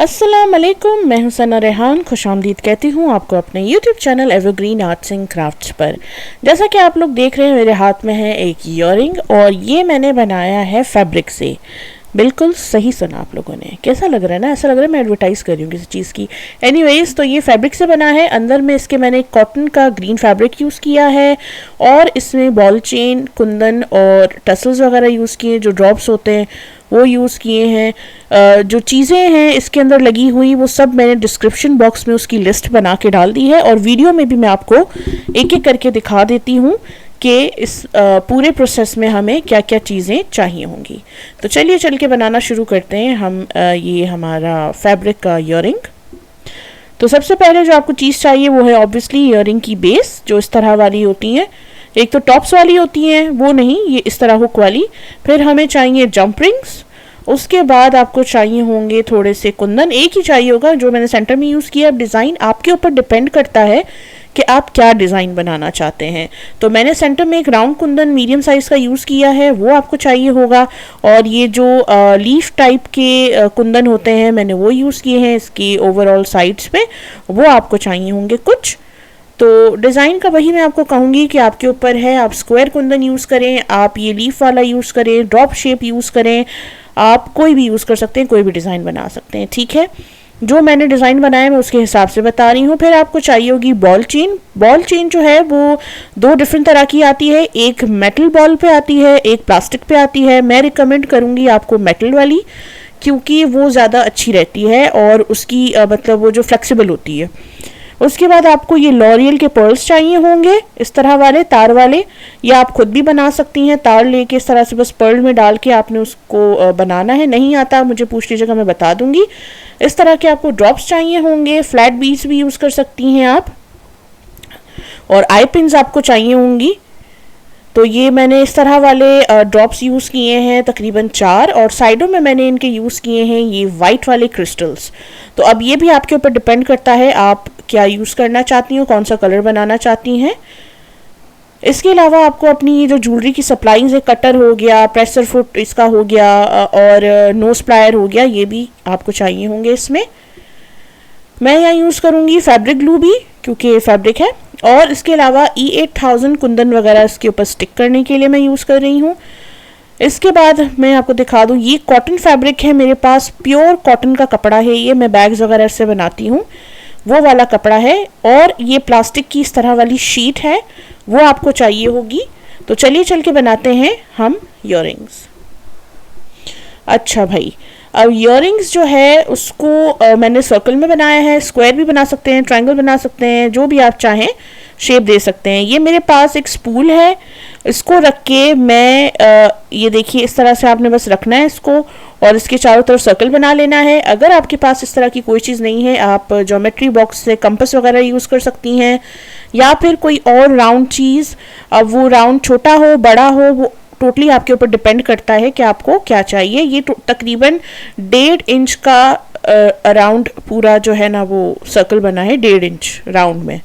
अस्सलाम वालेकुम, मैं हूं सना रेहान। खुशामदीद कहती हूं आपको अपने YouTube channel evergreen arts and crafts पर। जैसा कि आप लोग देख रहे हैं, मेरे हाथ में है एक ईयरिंग और ये मैंने बनाया है फैब्रिक से। बिल्कुल सही सुना आप लोगों ने। कैसा लग रहा है ना? ऐसा लग रहा है मैं एडवर्टाइज कर रही हूँ किसी चीज़ की। एनीवेज, तो ये फैब्रिक से बना है। अंदर में इसके मैंने कॉटन का ग्रीन फैब्रिक यूज़ किया है और इसमें बॉल चेन, कुंदन और टसल्स वगैरह यूज़ किए, जो ड्रॉप्स होते हैं वो यूज़ किए हैं। जो चीज़ें हैं इसके अंदर लगी हुई वो सब मैंने डिस्क्रिप्शन बॉक्स में उसकी लिस्ट बना के डाल दी है और वीडियो में भी मैं आपको एक एक करके दिखा देती हूँ कि इस पूरे प्रोसेस में हमें क्या क्या चीज़ें चाहिए होंगी। तो चलिए चल के बनाना शुरू करते हैं हम ये हमारा फैब्रिक का ईयरिंग। तो सबसे पहले जो आपको चीज़ चाहिए वो है ऑब्वियसली ईयरिंग की बेस, जो इस तरह वाली होती हैं। एक तो टॉप्स वाली होती हैं, वो नहीं, ये इस तरह हुक वाली। फिर हमें चाहिए जंप रिंग्स। उसके बाद आपको चाहिए होंगे थोड़े से कुंदन, एक ही चाहिए होगा, जो मैंने सेंटर में यूज़ किया। डिज़ाइन आपके ऊपर डिपेंड करता है कि आप क्या डिज़ाइन बनाना चाहते हैं। तो मैंने सेंटर में एक राउंड कुंदन मीडियम साइज़ का यूज़ किया है, वो आपको चाहिए होगा। और ये जो लीफ टाइप के कुंदन होते हैं मैंने वो यूज़ किए हैं इसकी ओवरऑल साइड्स पे, वो आपको चाहिए होंगे कुछ। तो डिज़ाइन का वही मैं आपको कहूँगी कि आपके ऊपर है। आप स्क्वायर कुंदन यूज़ करें, आप ये लीफ वाला यूज़ करें, ड्रॉप शेप यूज़ करें, आप कोई भी यूज़ कर सकते हैं, कोई भी डिज़ाइन बना सकते हैं, ठीक है। जो मैंने डिज़ाइन बनाया मैं उसके हिसाब से बता रही हूँ। फिर आपको चाहिए होगी बॉल चेन। बॉल चेन जो है वो दो डिफरेंट तरह की आती है, एक मेटल बॉल पे आती है, एक प्लास्टिक पे आती है। मैं रिकमेंड करूँगी आपको मेटल वाली, क्योंकि वो ज़्यादा अच्छी रहती है और उसकी मतलब वो जो फ्लेक्सिबल होती है। उसके बाद आपको ये लॉरियल के पर्ल्स चाहिए होंगे, इस तरह वाले तार वाले, या आप खुद भी बना सकती हैं। तार लेके इस तरह से बस पर्ल में डाल के आपने उसको बनाना है। नहीं आता मुझे पूछ लीजिएगा, मैं बता दूंगी। इस तरह के आपको ड्रॉप्स चाहिए होंगे, फ्लैट बीड्स भी यूज़ कर सकती हैं आप, और आई पिन्स आपको चाहिए होंगी। तो ये मैंने इस तरह वाले ड्रॉप्स यूज़ किए हैं तकरीबन 4, और साइडों में मैंने इनके यूज़ किए हैं ये वाइट वाले क्रिस्टल्स। तो अब ये भी आपके ऊपर डिपेंड करता है आप क्या यूज़ करना चाहती हो, कौन सा कलर बनाना चाहती हैं। इसके अलावा आपको अपनी ये जो ज्वेलरी की सप्लाईज है, कटर हो गया, प्रेशर फुट इसका हो गया, और नोज प्लायर हो गया, ये भी आपको चाहिए होंगे इसमें। मैं यहाँ यूज़ करूँगी फैब्रिक ग्लू भी, क्योंकि ये फैब्रिक है। और इसके अलावा E8000 कुंदन वगैरह इसके ऊपर स्टिक करने के लिए मैं यूज़ कर रही हूँ। इसके बाद मैं आपको दिखा दूँ, ये कॉटन फैब्रिक है मेरे पास, प्योर कॉटन का कपड़ा है ये, मैं बैग्स वगैरह से बनाती हूँ, वो वाला कपड़ा है। और ये प्लास्टिक की इस तरह वाली शीट है, वो आपको चाहिए होगी। तो चलिए चल के बनाते हैं हम ईयरिंग्स। अच्छा भाई, अब ईयरिंग्स जो है उसको मैंने सर्कल में बनाया है, स्क्वायर भी बना सकते हैं, ट्रायंगल बना सकते हैं, जो भी आप चाहें शेप दे सकते हैं। ये मेरे पास एक स्पूल है, इसको रख के मैं ये देखिए इस तरह से आपने बस रखना है इसको, और इसके चारों तरफ सर्कल बना लेना है। अगर आपके पास इस तरह की कोई चीज़ नहीं है, आप ज्योमेट्री बॉक्स से कंपास वगैरह यूज़ कर सकती हैं, या फिर कोई और राउंड चीज़। अब वो राउंड छोटा हो बड़ा हो, वो टोटली आपके ऊपर डिपेंड करता है कि आपको क्या चाहिए। ये तकरीबन 1.5 इंच का अराउंड पूरा जो है ना वो सर्कल बना है, 1.5 इंच राउंड में।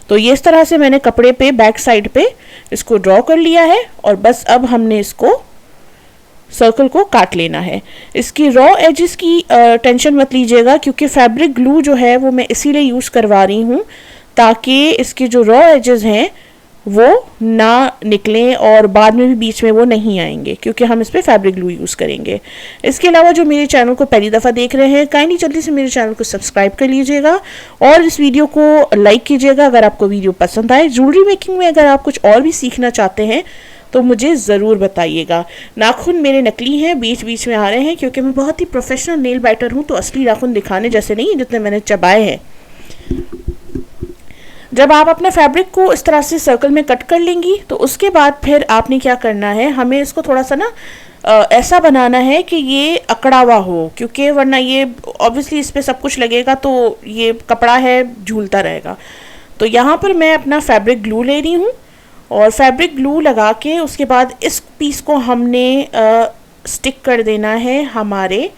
तो ये इस तरह से मैंने कपड़े पे बैक साइड पे इसको ड्रॉ कर लिया है, और बस अब हमने इसको सर्कल को काट लेना है। इसकी रॉ एजेस की टेंशन मत लीजिएगा, क्योंकि फैब्रिक ग्लू जो है वो मैं इसीलिए यूज़ करवा रही हूँ ताकि इसके जो रॉ एजेस हैं वो ना निकलें और बाद में भी बीच में वो नहीं आएंगे, क्योंकि हम इस पर फैब्रिक ग्लू यूज़ करेंगे। इसके अलावा जो मेरे चैनल को पहली दफ़ा देख रहे हैं, काइंडली जल्दी से मेरे चैनल को सब्सक्राइब कर लीजिएगा और इस वीडियो को लाइक कीजिएगा अगर आपको वीडियो पसंद आए। ज्वेलरी मेकिंग में अगर आप कुछ और भी सीखना चाहते हैं तो मुझे ज़रूर बताइएगा। नाखून मेरे नकली हैं, बीच बीच में आ रहे हैं, क्योंकि मैं बहुत ही प्रोफेशनल नेल बाइटर हूँ, तो असली नाखून दिखाने जैसे नहीं जितने मैंने चबाए हैं। जब आप अपने फैब्रिक को इस तरह से सर्कल में कट कर लेंगी तो उसके बाद फिर आपने क्या करना है, हमें इसको थोड़ा सा ना ऐसा बनाना है कि ये अकड़ा हुआ हो, क्योंकि वरना ये ऑब्वियसली इस पर सब कुछ लगेगा तो ये कपड़ा है झूलता रहेगा। तो यहाँ पर मैं अपना फैब्रिक ग्लू ले रही हूँ, और फैब्रिक ग्लू लगा के उसके बाद इस पीस को हमने स्टिक कर देना है हमारे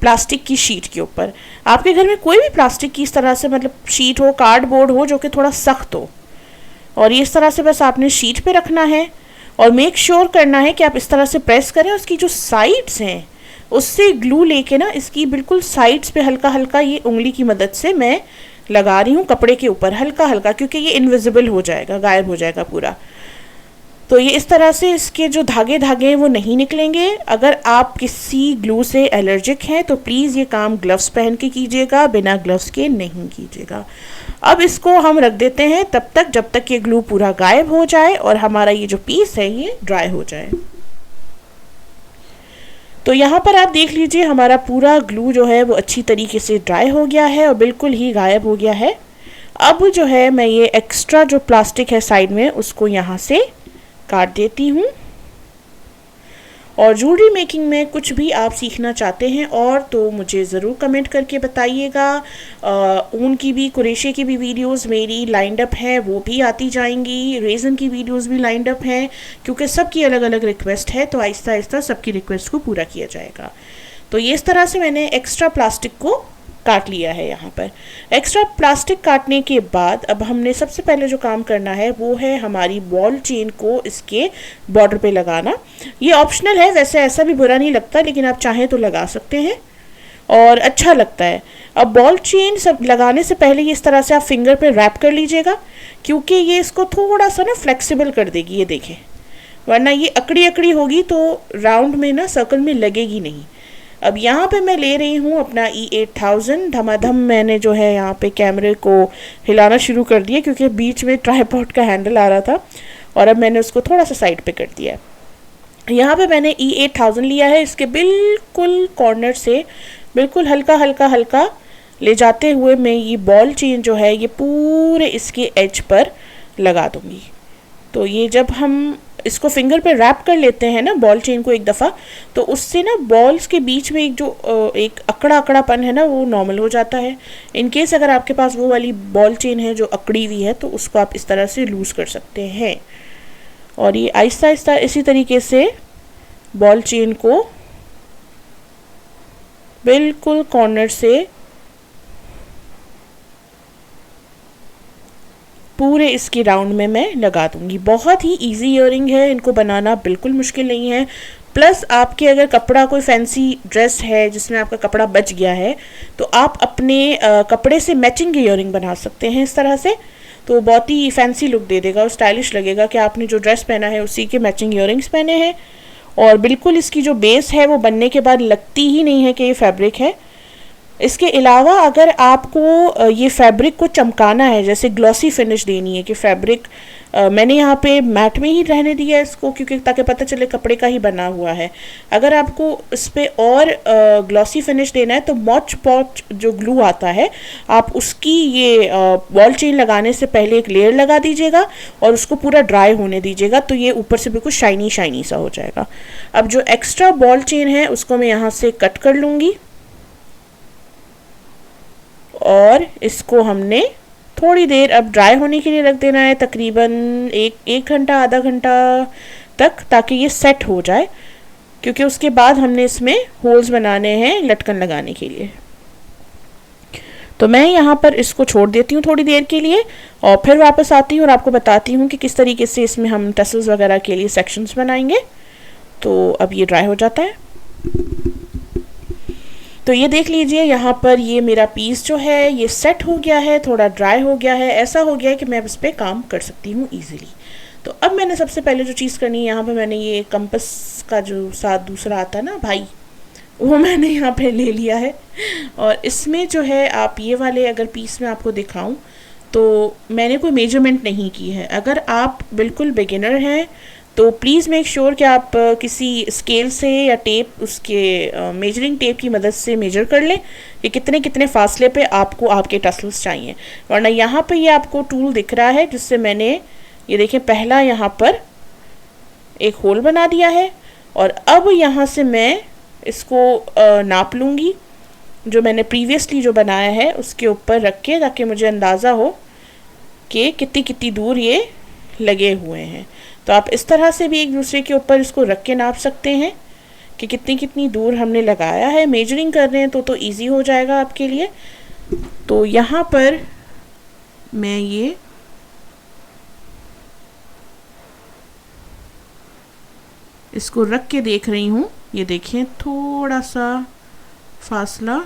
प्लास्टिक की शीट के ऊपर। आपके घर में कोई भी प्लास्टिक की इस तरह से मतलब शीट हो, कार्डबोर्ड हो जो कि थोड़ा सख्त हो, और ये इस तरह से बस आपने शीट पे रखना है, और मेक श्योर करना है कि आप इस तरह से प्रेस करें, उसकी जो साइड्स हैं उससे ग्लू लेके ना इसकी बिल्कुल साइड्स पे हल्का हल्का ये उंगली की मदद से मैं लगा रही हूँ कपड़े के ऊपर, हल्का हल्का, क्योंकि ये इनविजिबल हो जाएगा, गायब हो जाएगा पूरा। तो ये इस तरह से इसके जो धागे धागे हैं वो नहीं निकलेंगे। अगर आप किसी ग्लू से एलर्जिक हैं तो प्लीज़ ये काम ग्लव्स पहन के कीजिएगा, बिना ग्लव्स के नहीं कीजिएगा। अब इसको हम रख देते हैं तब तक जब तक ये ग्लू पूरा गायब हो जाए और हमारा ये जो पीस है ये ड्राई हो जाए। तो यहाँ पर आप देख लीजिए हमारा पूरा ग्लू जो है वो अच्छी तरीके से ड्राई हो गया है और बिल्कुल ही गायब हो गया है। अब जो है मैं ये एक्स्ट्रा जो प्लास्टिक है साइड में उसको यहाँ से काट देती हूँ। और ज्वेलरी मेकिंग में कुछ भी आप सीखना चाहते हैं और तो मुझे ज़रूर कमेंट करके बताइएगा। ऊन की भी, कुरेशे की भी वीडियोस मेरी लाइंड अप हैं, वो भी आती जाएंगी। रेज़न की वीडियोस भी लाइंड अप हैं, क्योंकि सबकी अलग अलग रिक्वेस्ट है, तो आहिस्ता आहिस्ता सबकी रिक्वेस्ट को पूरा किया जाएगा। तो ये इस तरह से मैंने एक्स्ट्रा प्लास्टिक को काट लिया है। यहाँ पर एक्स्ट्रा प्लास्टिक काटने के बाद अब हमने सबसे पहले जो काम करना है वो है हमारी बॉल चेन को इसके बॉर्डर पे लगाना। ये ऑप्शनल है, वैसे ऐसा भी बुरा नहीं लगता, लेकिन आप चाहें तो लगा सकते हैं और अच्छा लगता है। अब बॉल चेन सब लगाने से पहले ये इस तरह से आप फिंगर पे रैप कर लीजिएगा, क्योंकि ये इसको थोड़ा सा ना फ्लेक्सिबल कर देगी, ये देखें, वरना ये अकड़ी अकड़ी होगी तो राउंड में ना सर्कल में लगेगी नहीं। अब यहाँ पे मैं ले रही हूँ अपना E8000। धमाधम मैंने जो है यहाँ पे कैमरे को हिलाना शुरू कर दिया, क्योंकि बीच में ट्राइपॉड का हैंडल आ रहा था और अब मैंने उसको थोड़ा सा साइड पे कर दिया। यहाँ पे मैंने E8000 लिया है, इसके बिल्कुल कॉर्नर से बिल्कुल हल्का हल्का हल्का ले जाते हुए मैं ये बॉल चेन जो है ये पूरे इसके एज पर लगा दूँगी। तो ये जब हम इसको फिंगर पे रैप कर लेते हैं ना बॉल चेन को एक दफ़ा, तो उससे ना बॉल्स के बीच में एक जो एक अकड़ा अकड़ापन है ना वो नॉर्मल हो जाता है। इन केस अगर आपके पास वो वाली बॉल चेन है जो अकड़ी हुई है तो उसको आप इस तरह से लूज़ कर सकते हैं। और ये आहिस्ता आहिस्ता इसी तरीके से बॉल चेन को बिल्कुल कॉर्नर से पूरे इसकी राउंड में मैं लगा दूंगी। बहुत ही इजी ईयरिंग है, इनको बनाना बिल्कुल मुश्किल नहीं है। प्लस आपके अगर कपड़ा कोई फैंसी ड्रेस है जिसमें आपका कपड़ा बच गया है तो आप अपने कपड़े से मैचिंग ईयरिंग बना सकते हैं इस तरह से, तो बहुत ही फैंसी लुक दे देगा और स्टाइलिश लगेगा कि आपने जो ड्रेस पहना है उसी के मैचिंग ईयरिंग्स पहने हैं। और बिल्कुल इसकी जो बेस है वो बनने के बाद लगती ही नहीं है कि ये फैब्रिक है। इसके अलावा अगर आपको ये फैब्रिक को चमकाना है, जैसे ग्लॉसी फिनिश देनी है कि फैब्रिक मैंने यहाँ पे मैट में ही रहने दिया है इसको, क्योंकि ताकि पता चले कपड़े का ही बना हुआ है। अगर आपको इस पर और ग्लॉसी फिनिश देना है तो मॉच पॉच जो ग्लू आता है आप उसकी ये बॉल चेन लगाने से पहले एक लेयर लगा दीजिएगा और उसको पूरा ड्राई होने दीजिएगा, तो ये ऊपर से बिल्कुल शाइनी शाइनी सा हो जाएगा। अब जो एक्स्ट्रा बॉल चेन है उसको मैं यहाँ से कट कर लूँगी और इसको हमने थोड़ी देर अब ड्राई होने के लिए रख देना है, तकरीबन एक घंटा आधा घंटा तक, ताकि ये सेट हो जाए, क्योंकि उसके बाद हमने इसमें होल्स बनाने हैं लटकन लगाने के लिए। तो मैं यहाँ पर इसको छोड़ देती हूँ थोड़ी देर के लिए और फिर वापस आती हूँ और आपको बताती हूँ कि किस तरीके से इसमें हम टसल्स वगैरह के लिए सेक्शंस बनाएंगे। तो अब ये ड्राई हो जाता है। तो ये देख लीजिए यहाँ पर ये मेरा पीस जो है ये सेट हो गया है, थोड़ा ड्राई हो गया है, ऐसा हो गया है कि मैं अब इस पर काम कर सकती हूँ ईजिली। तो अब मैंने सबसे पहले जो चीज़ करनी है, यहाँ पे मैंने ये कंपस का जो साथ दूसरा आता है ना भाई, वो मैंने यहाँ पे ले लिया है। और इसमें जो है आप ये वाले अगर पीस में आपको दिखाऊं तो मैंने कोई मेजरमेंट नहीं की है। अगर आप बिल्कुल बिगिनर हैं तो प्लीज़ मेक श्योर कि आप किसी स्केल से या टेप, उसके मेजरिंग टेप की मदद से मेजर कर लें कि कितने कितने फासले पे आपको आपके टसल्स चाहिए। वरना यहाँ पे ये आपको टूल दिख रहा है जिससे मैंने ये देखें पहला यहाँ पर एक होल बना दिया है और अब यहाँ से मैं इसको नाप लूँगी जो मैंने प्रीवियसली जो बनाया है उसके ऊपर रख के, ताकि मुझे अंदाज़ा हो कि कितनी कितनी दूर ये लगे हुए हैं। तो आप इस तरह से भी एक दूसरे के ऊपर इसको रख के नाप सकते हैं कि कितनी कितनी दूर हमने लगाया है। मेजरिंग कर रहे हैं तो इजी हो जाएगा आपके लिए। तो यहाँ पर मैं ये इसको रख के देख रही हूँ ये देखिए थोड़ा सा फासला,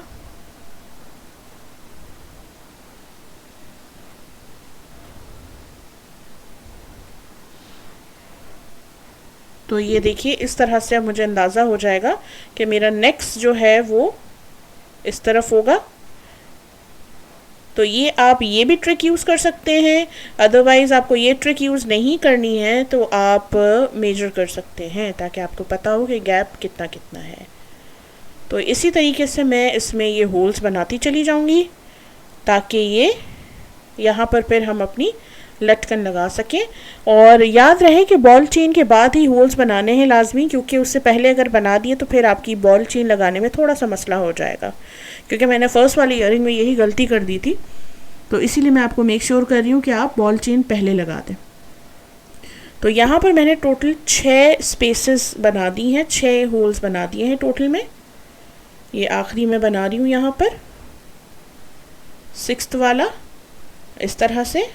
तो ये देखिए इस तरह से अब मुझे अंदाज़ा हो जाएगा कि मेरा नेक्स्ट जो है वो इस तरफ होगा। तो ये आप ये भी ट्रिक यूज़ कर सकते हैं, अदरवाइज़ आपको ये ट्रिक यूज़ नहीं करनी है तो आप मेजर कर सकते हैं ताकि आपको पता हो कि गैप कितना कितना है। तो इसी तरीके से मैं इसमें ये होल्स बनाती चली जाऊंगी ताकि ये यहाँ पर फिर हम अपनी लटकन लगा सकें। और याद रहे कि बॉल चेन के बाद ही होल्स बनाने हैं लाजमी, क्योंकि उससे पहले अगर बना दिए तो फिर आपकी बॉल चेन लगाने में थोड़ा सा मसला हो जाएगा, क्योंकि मैंने फ़र्स्ट वाली ईयरिंग में यही गलती कर दी थी। तो इसीलिए मैं आपको मेक श्योर कर रही हूँ कि आप बॉल चेन पहले लगा दें। तो यहाँ पर मैंने टोटल 6 स्पेसेस बना दी हैं, 6 होल्स बना दिए हैं टोटल में। ये आखिरी में बना रही हूँ यहाँ पर 6th वाला इस तरह से।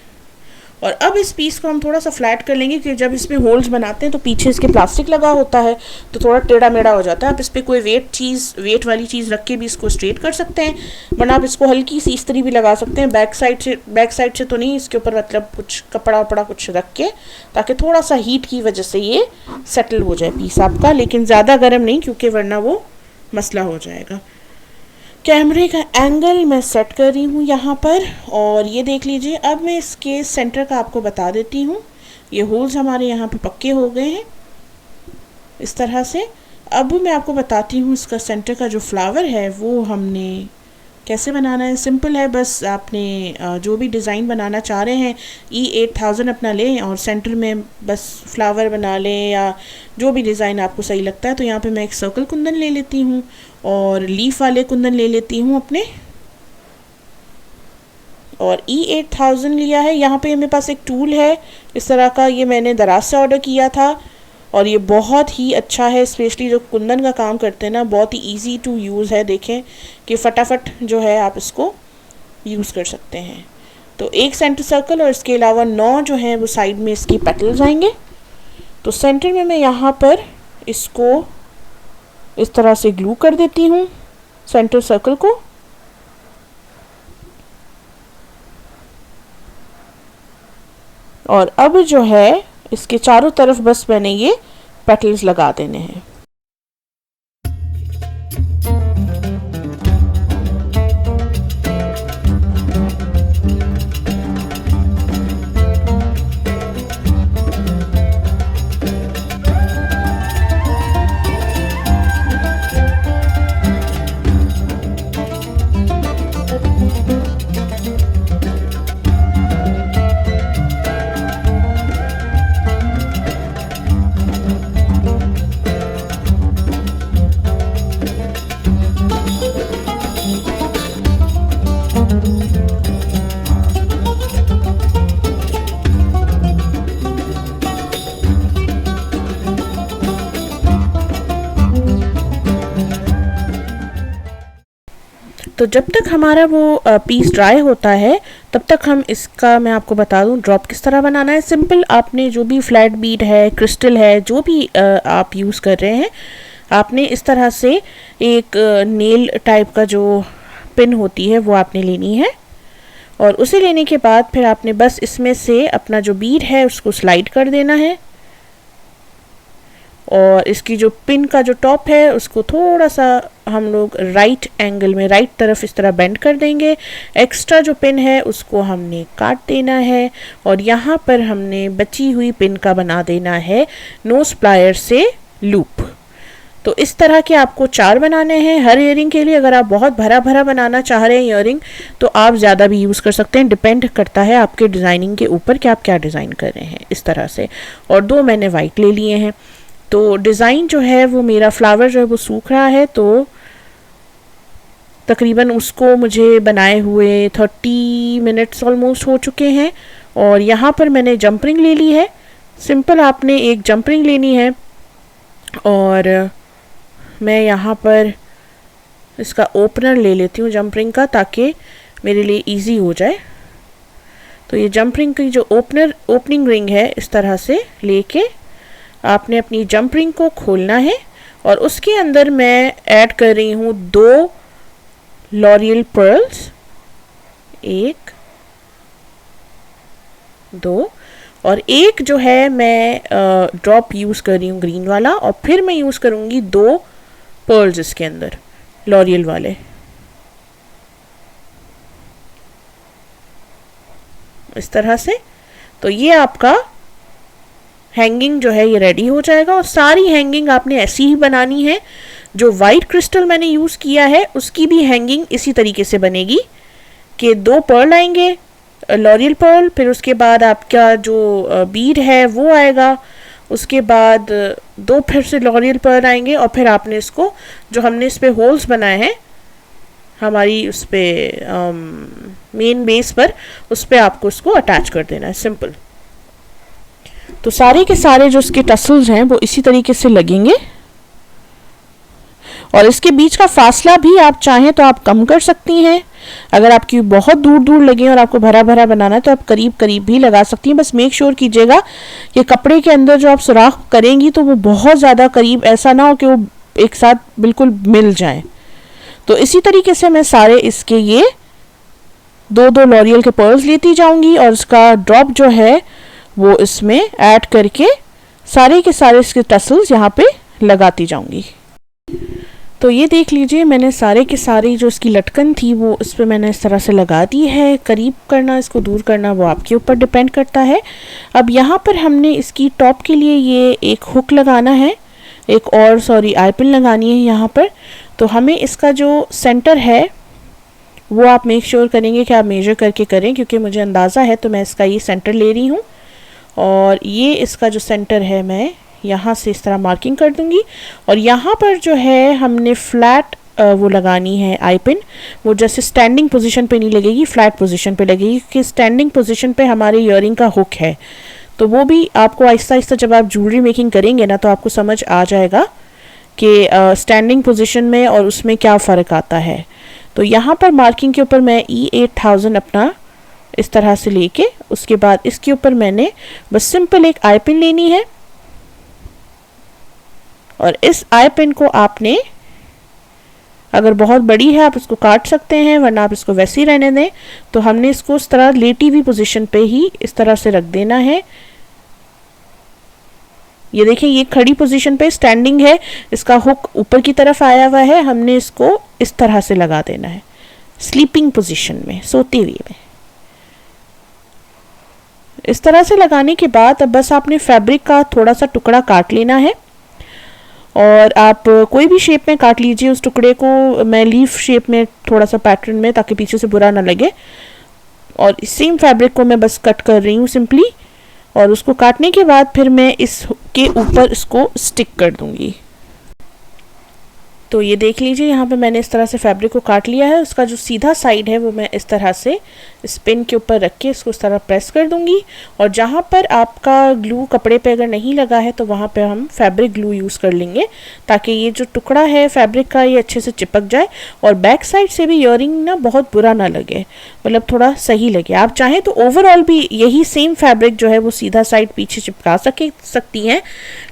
और अब इस पीस को हम थोड़ा सा फ्लैट कर लेंगे, कि जब इसमें होल्स बनाते हैं तो पीछे इसके प्लास्टिक लगा होता है तो थोड़ा टेढ़ा मेढ़ा हो जाता है। आप इस पर कोई वेट वाली चीज़ रख के भी इसको स्ट्रेट कर सकते हैं, वरना आप इसको हल्की सी इस्त्री भी लगा सकते हैं बैक साइड से तो नहीं, इसके ऊपर मतलब कुछ कपड़ा वपड़ा कुछ रख के, ताकि थोड़ा सा हीट की वजह से ये सेटल हो जाए पीस आपका, लेकिन ज़्यादा गर्म नहीं क्योंकि वरना वो मसला हो जाएगा। कैमरे का एंगल मैं सेट कर रही हूँ यहाँ पर, और ये देख लीजिए। अब मैं इसके सेंटर का आपको बता देती हूँ। ये होल्स हमारे यहाँ पे पक्के हो गए हैं इस तरह से। अब मैं आपको बताती हूँ इसका सेंटर का जो फ्लावर है वो हमने कैसे बनाना है। सिंपल है, बस आपने जो भी डिज़ाइन बनाना चाह रहे हैं E8000 अपना लें और सेंटर में बस फ्लावर बना लें, या जो भी डिज़ाइन आपको सही लगता है। तो यहाँ पे मैं एक सर्कल कुंदन ले लेती हूँ और लीफ वाले कुंदन ले लेती हूँ अपने, और E8000 लिया है। यहाँ पे मेरे पास एक टूल है इस तरह का, ये मैंने दराज से ऑर्डर किया था और ये बहुत ही अच्छा है, स्पेशली जो कुंदन का काम करते हैं ना, बहुत ही इजी टू यूज़ है। देखें कि फटाफट जो है आप इसको यूज़ कर सकते हैं। तो एक सेंटर सर्कल और इसके अलावा 9 जो हैं वो साइड में इसकी पेटल्स आएंगे। तो सेंटर में मैं यहाँ पर इसको इस तरह से ग्लू कर देती हूँ सेंटर सर्कल को, और अब जो है इसके चारों तरफ बस मैंने ये पेटल्स लगा देने हैं। तो जब तक हमारा वो पीस ड्राई होता है तब तक हम इसका, मैं आपको बता दूं ड्रॉप किस तरह बनाना है। सिंपल, आपने जो भी फ्लैट बीड है, क्रिस्टल है, जो भी आप यूज़ कर रहे हैं, आपने इस तरह से एक नेल टाइप का जो पिन होती है वो आपने लेनी है, और उसे लेने के बाद फिर आपने बस इसमें से अपना जो बीड है उसको स्लाइड कर देना है, और इसकी जो पिन का जो टॉप है उसको थोड़ा सा हम लोग राइट एंगल में, राइट तरफ इस तरह बेंड कर देंगे। एक्स्ट्रा जो पिन है उसको हमने काट देना है, और यहाँ पर हमने बची हुई पिन का बना देना है नोज प्लायर से लूप। तो इस तरह के आपको 4 बनाने हैं हर ईयरिंग के लिए। अगर आप बहुत भरा भरा बनाना चाह रहे हैं ईयरिंग तो आप ज़्यादा भी यूज़ कर सकते हैं, डिपेंड करता है आपके डिज़ाइनिंग के ऊपर कि आप क्या डिज़ाइन कर रहे हैं इस तरह से। और 2 मैंने वाइट ले लिए हैं। तो डिज़ाइन जो है वो मेरा फ्लावर जो है वो सूख रहा है, तो तकरीबन उसको मुझे बनाए हुए 30 मिनट्स ऑलमोस्ट हो चुके हैं। और यहाँ पर मैंने जंप रिंग ले ली है। सिंपल आपने एक जंप रिंग लेनी है, और मैं यहाँ पर इसका ओपनर ले लेती हूँ जंप रिंग का, ताकि मेरे लिए इजी हो जाए। तो ये जंप रिंग की जो ओपनिंग रिंग है, इस तरह से लेके आपने अपनी जंप रिंग को खोलना है, और उसके अंदर मैं ऐड कर रही हूँ 2 लॉरियल पर्ल्स, 1 2, और एक जो है मैं ड्रॉप यूज़ कर रही हूँ ग्रीन वाला, और फिर मैं यूज़ करूँगी 2 पर्ल्स इसके अंदर लॉरियल वाले। इस तरह से। तो ये आपका हैंगिंग जो है ये रेडी हो जाएगा। और सारी हैंगिंग आपने ऐसी ही बनानी है। जो वाइट क्रिस्टल मैंने यूज़ किया है उसकी भी हैंगिंग इसी तरीके से बनेगी कि 2 पर्ल आएंगे, लॉरियल पर्ल, फिर उसके बाद आपका जो बीड है वो आएगा, उसके बाद 2 फिर से लॉरियल पर्ल आएंगे, और फिर आपने इसको जो हमने इस पर होल्स बनाए हैं हमारी उस पर मेन बेस पर, उस पर आपको इसको अटैच कर देना है, सिंपल। तो सारे के सारे जो इसके टसल्स हैं वो इसी तरीके से लगेंगे। और इसके बीच का फासला भी आप चाहें तो आप कम कर सकती हैं। अगर आपकी बहुत दूर दूर लगे और आपको भरा भरा बनाना है तो आप करीब करीब भी लगा सकती हैं। बस मेक श्योर कीजिएगा कि कपड़े के अंदर जो आप सुराख करेंगी तो वो बहुत ज़्यादा करीब ऐसा ना हो कि वो एक साथ बिल्कुल मिल जाए। तो इसी तरीके से मैं सारे इसके ये 2 लॉरियल के पर्ल्स लेती जाऊंगी और इसका ड्रॉप जो है वो इसमें ऐड करके सारे के सारे इसके टसल्स यहाँ पे लगाती जाऊंगी। तो ये देख लीजिए मैंने सारे के सारे जो इसकी लटकन थी वो इस पर मैंने इस तरह से लगा दी है। करीब करना, इसको दूर करना वो आपके ऊपर डिपेंड करता है। अब यहाँ पर हमने इसकी टॉप के लिए ये एक हुक लगाना है, एक और आई पिन लगानी है यहाँ पर। तो हमें इसका जो सेंटर है वो आप मेक श्योर करेंगे कि आप मेजर करके करें, क्योंकि मुझे अंदाज़ा है तो मैं इसका ये सेंटर ले रही हूँ। और ये इसका जो सेंटर है मैं यहाँ से इस तरह मार्किंग कर दूंगी। और यहाँ पर जो है हमने फ्लैट वो लगानी है आई पिन, वो जैसे स्टैंडिंग पोजीशन पे नहीं लगेगी, फ्लैट पोजीशन पे लगेगी, क्योंकि स्टैंडिंग पोजीशन पे हमारे ईयरिंग का हुक है। तो वो भी आपको आहिस्ता आहिस्ता जब आप ज्वेलरी मेकिंग करेंगे ना तो आपको समझ आ जाएगा कि स्टैंडिंग पोजीशन में और उसमें क्या फ़र्क आता है। तो यहाँ पर मार्किंग के ऊपर मैं E8000 अपना इस तरह से लेके उसके बाद इसके ऊपर मैंने बस सिंपल एक आई पिन लेनी है। और इस आई पिन को आपने अगर बहुत बड़ी है आप इसको काट सकते हैं, वरना आप इसको वैसे ही रहने दें। तो हमने इसको इस तरह लेटी हुई पोजीशन पे ही इस तरह से रख देना है। ये देखिए ये खड़ी पोजीशन पे स्टैंडिंग है, इसका हुक ऊपर की तरफ आया हुआ है, हमने इसको इस तरह से लगा देना है स्लीपिंग पोजीशन में, सोते हुए में। इस तरह से लगाने के बाद अब बस आपने फैब्रिक का थोड़ा सा टुकड़ा काट लेना है और आप कोई भी शेप में काट लीजिए उस टुकड़े को। मैं लीफ शेप में थोड़ा सा पैटर्न में, ताकि पीछे से बुरा ना लगे। और सेम फैब्रिक को मैं बस कट कर रही हूँ सिंपली, और उसको काटने के बाद फिर मैं इसके ऊपर इसको स्टिक कर दूंगी। तो ये देख लीजिए यहाँ पे मैंने इस तरह से फैब्रिक को काट लिया है। उसका जो सीधा साइड है वो मैं इस तरह से इस पिन के ऊपर रख के इसको इस तरह प्रेस कर दूंगी। और जहाँ पर आपका ग्लू कपड़े पे अगर नहीं लगा है तो वहाँ पे हम फैब्रिक ग्लू यूज़ कर लेंगे, ताकि ये जो टुकड़ा है फैब्रिक का ये अच्छे से चिपक जाए और बैक साइड से भी ईयरिंग ना बहुत बुरा ना लगे, मतलब थोड़ा सही लगे। आप चाहें तो ओवरऑल भी यही सेम फैब्रिक जो है वो सीधा साइड पीछे चिपका सकती हैं,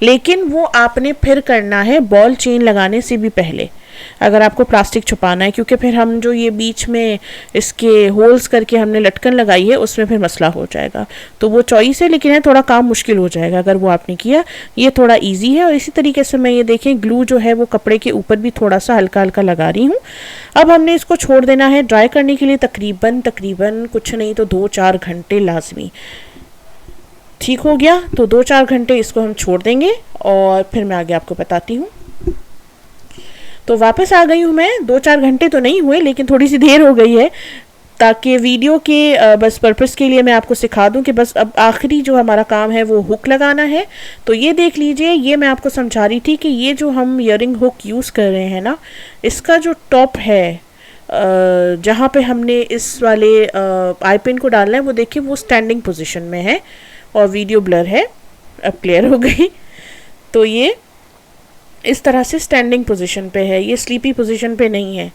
लेकिन वो आपने फिर करना है बॉल चेन लगाने से भी पहले, अगर आपको प्लास्टिक छुपाना है, क्योंकि फिर हम जो ये बीच में इसके होल्स करके हमने लटकन लगाई है उसमें फिर मसला हो जाएगा। तो वो चॉइस है, लेकिन है थोड़ा काम मुश्किल हो जाएगा अगर वो आपने किया। ये थोड़ा इजी है। और इसी तरीके से मैं ये देखें ग्लू जो है वो कपड़े के ऊपर भी थोड़ा सा हल्का हल्का लगा रही हूँ। अब हमने इसको छोड़ देना है ड्राई करने के लिए तकरीबन कुछ नहीं तो 2-4 घंटे लाजमी। ठीक हो गया, तो 2-4 घंटे इसको हम छोड़ देंगे और फिर मैं आगे आपको बताती हूँ। तो वापस आ गई हूँ मैं। 2-4 घंटे तो नहीं हुए, लेकिन थोड़ी सी देर हो गई है, ताकि वीडियो के बस पर्पस के लिए मैं आपको सिखा दूं कि बस अब आखिरी जो हमारा काम है वो हुक लगाना है। तो ये देख लीजिए, ये मैं आपको समझा रही थी कि ये जो हम ईयरिंग हुक यूज़ कर रहे हैं ना, इसका जो टॉप है जहाँ पे हमने इस वाले आई पिन को डालना है, वो देखिए वो स्टैंडिंग पोजीशन में है और वीडियो ब्लर है, अब क्लियर हो गई। तो ये इस तरह से स्टैंडिंग पोजीशन पे है, ये स्लीपी पोजीशन पे नहीं है।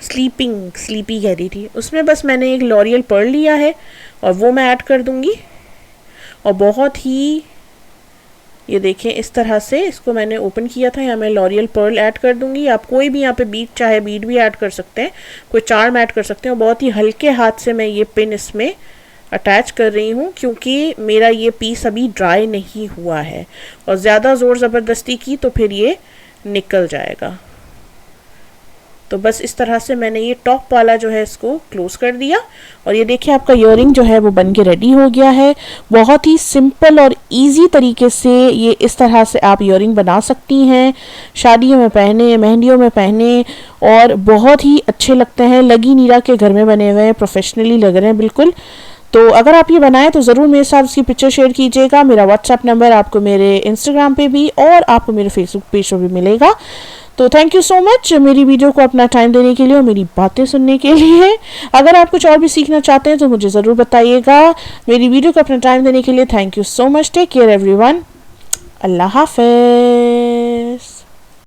स्लीपी कह रही थी। उसमें बस मैंने एक लॉरियल पर्ल लिया है और वो मैं ऐड कर दूंगी और बहुत ही ये देखें इस तरह से इसको मैंने ओपन किया था। यहाँ मैं लॉरियल पर्ल ऐड कर दूंगी। आप कोई भी यहाँ पे बीड चाहे बीड भी ऐड कर सकते हैं, कोई चार्म ऐड कर सकते हैं। बहुत ही हल्के हाथ से मैं ये पिन इसमें अटैच कर रही हूँ क्योंकि मेरा ये पीस अभी ड्राई नहीं हुआ है, और ज़्यादा ज़ोर ज़बरदस्ती की तो फिर ये निकल जाएगा। तो बस इस तरह से मैंने ये टॉप वाला जो है इसको क्लोज कर दिया, और ये देखिए आपका ईयरिंग जो है वो बन के रेडी हो गया है। बहुत ही सिंपल और इजी तरीके से ये इस तरह से आप ईयरिंग बना सकती हैं, शादियों में पहने, मेहंदियों में पहने, और बहुत ही अच्छे लगते हैं। लगी नीरा के घर में बने हुए हैं, प्रोफेशनली लग रहे हैं बिल्कुल। तो अगर आप ये बनाएं तो ज़रूर मेरे साथ उसकी पिक्चर शेयर कीजिएगा। मेरा व्हाट्सएप नंबर आपको मेरे इंस्टाग्राम पे भी और आपको मेरे फेसबुक पेज पर भी मिलेगा। तो थैंक यू सो मच मेरी वीडियो को अपना टाइम देने के लिए और मेरी बातें सुनने के लिए। अगर आप कुछ और भी सीखना चाहते हैं तो मुझे ज़रूर बताइएगा। मेरी वीडियो को अपना टाइम देने के लिए thank you so much. Take care everyone. अल्लाह हाफ़िज़।